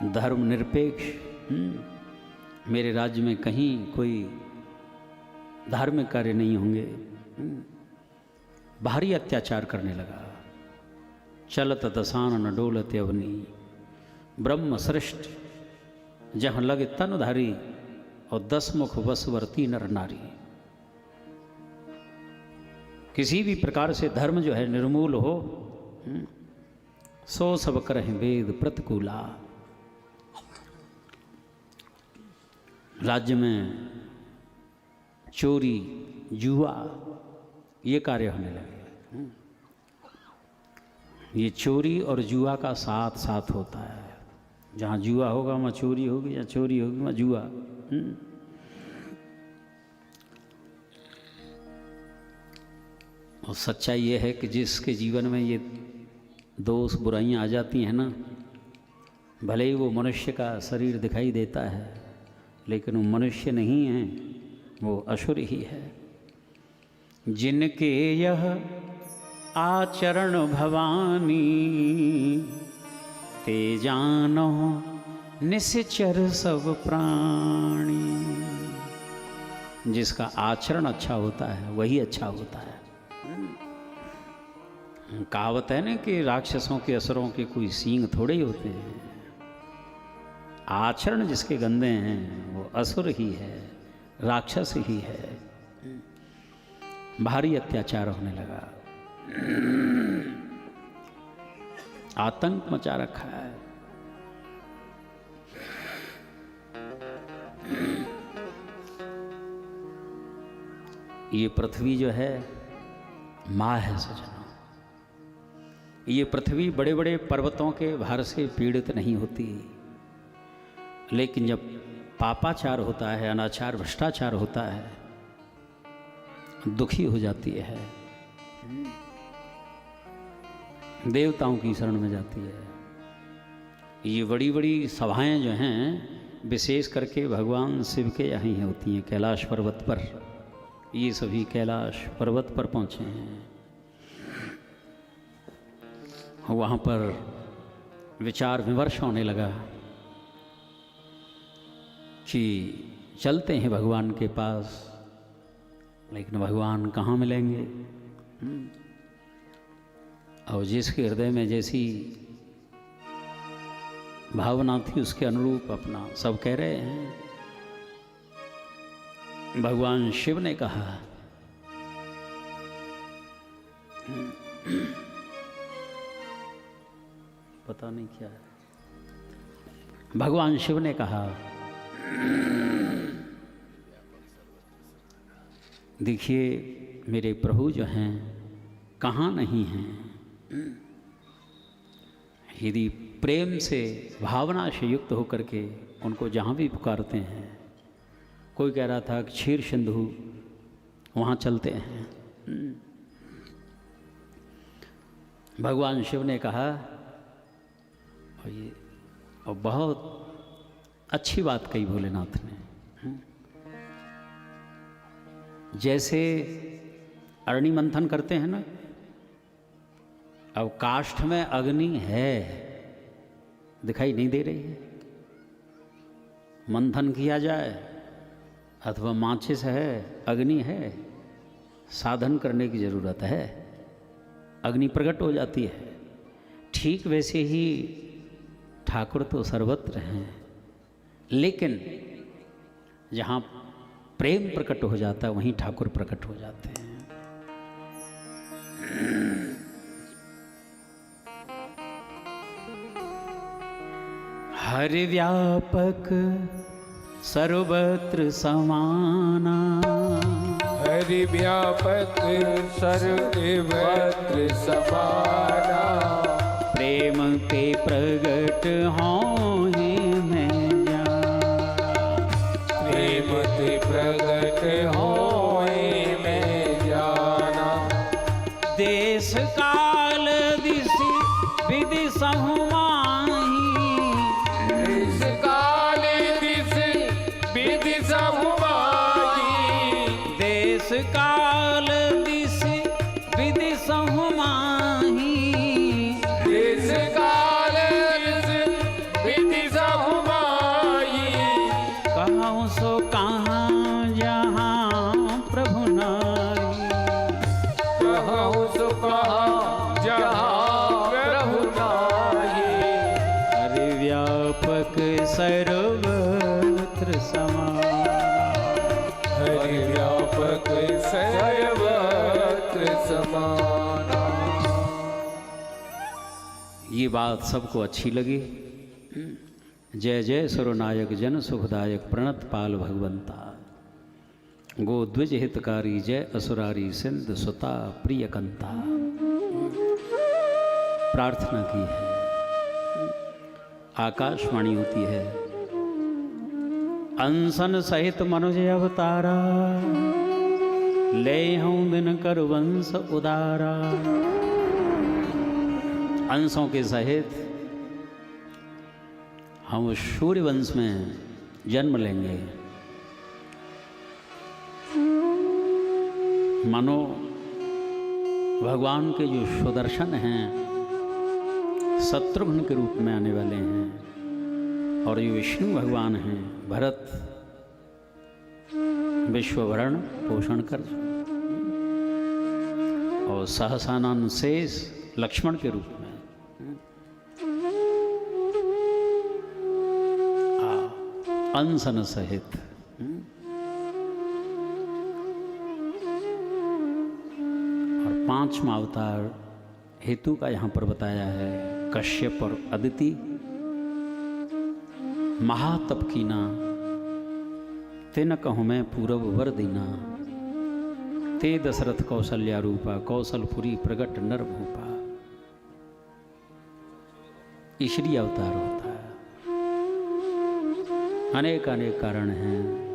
धर्मनिरपेक्ष, मेरे राज्य में कहीं कोई धार्मिक कार्य नहीं होंगे। भारी अत्याचार करने लगा। चलत दसान न डोलत अवनी, ब्रह्म श्रेष्ठ जहाँ लगे तनधारी, और 10 मुख वसवर्ती नर नारी। किसी भी प्रकार से धर्म जो है निर्मूल हो, सो सब करहि वेद प्रतिकूला। राज्य में चोरी जुआ ये कार्य होने लगे। ये चोरी और जुआ का साथ साथ होता है। जहाँ जुआ होगा वहाँ चोरी होगी, या चोरी होगी वहाँ जुआ। और सच्चाई ये है कि जिसके जीवन में ये दोष बुराइयाँ आ जाती हैं ना, भले ही वो मनुष्य का शरीर दिखाई देता है, लेकिन वो मनुष्य नहीं है, वो असुर ही है। जिनके यह आचरण भवानी, ते जानो निश्चर सब प्राणी। जिसका आचरण अच्छा होता है वही अच्छा होता है। कहावत है ना कि राक्षसों के असुरों के कोई सींग थोड़े ही होते हैं। आचरण जिसके गंदे हैं वो असुर ही है, राक्षस ही है। भारी अत्याचार होने लगा, आतंक मचा रखा है। ये पृथ्वी जो है माँ है सजनों। ये पृथ्वी बड़े बड़े पर्वतों के भार से पीड़ित नहीं होती, लेकिन जब पापाचार होता है, अनाचार भ्रष्टाचार होता है, दुखी हो जाती है, देवताओं की शरण में जाती है। ये बड़ी बड़ी सभाएं जो हैं विशेष करके भगवान शिव के यहाँ ही होती हैं, कैलाश पर्वत पर। ये सभी कैलाश पर्वत पर पहुँचे हैं। वहाँ पर विचार विमर्श होने लगा कि चलते हैं भगवान के पास, लेकिन भगवान कहाँ मिलेंगे। और जिसके हृदय में जैसी भावना थी उसके अनुरूप अपना सब कह रहे हैं। भगवान शिव ने कहा, पता नहीं क्या है, भगवान शिव ने कहा, देखिए मेरे प्रभु जो हैं कहाँ नहीं हैं। यदि प्रेम से भावना से युक्त होकर के उनको जहाँ भी पुकारते हैं, कोई कह रहा था कि क्षीर सिंधु वहाँ चलते हैं। भगवान शिव ने कहा, और बहुत अच्छी बात कही भोलेनाथ ने, जैसे अग्नि मंथन करते हैं ना, अब काष्ठ में अग्नि है, दिखाई नहीं दे रही है, मंथन किया जाए अथवा माचिस है, अग्नि है, साधन करने की ज़रूरत है, अग्नि प्रकट हो जाती है। ठीक वैसे ही ठाकुर तो सर्वत्र हैं, लेकिन जहाँ प्रेम प्रकट हो जाता है वहीं ठाकुर प्रकट हो जाते हैं। हरि व्यापक सर्वत्र समाना, हरि व्यापक सर्वत्र समाना। प्रेम के प्रगट हों मैं जाना, प्रेम के प्रगट हों मैं जाना। देश काल दिशि विधि सहु माही, देश काल दिशि विधि सहु माही। देश काल दिशि विधि सहु माही। देश काल दिशि व्यापक सर्वत्र समाना। हरि व्यापक सर्वत्र समाना। ये बात सबको अच्छी लगी। जय जय सुरनायक जन सुखदायक प्रणत पाल भगवंता। गो द्विज हितकारी जय असुरारी सिंध सुता प्रिय कंता। प्रार्थना की है, आकाशवाणी होती है, अंसन सहित मनुज अवतारा, ले हूँ दिन कर वंश उदारा। अंशों के सहित हम सूर्य वंश में जन्म लेंगे। मानो भगवान के जो सुदर्शन हैं शत्रुघ्न के रूप में आने वाले हैं, और जो विष्णु भगवान हैं भरत विश्वभरण पोषण कर, और सहसानन शेष लक्ष्मण के रूप में अंसन सहित। और 5वां अवतार हेतु का यहाँ पर बताया है, कश्यप और अदिति महातप कीना, तेन कहूँ मैं पूरब वर दीना, ते दशरथ कौशल्या रूपा, कौशलपुरी प्रगट नर भूपा। ईश्वरीय अवतार होता है। अनेक अनेक कारण हैं,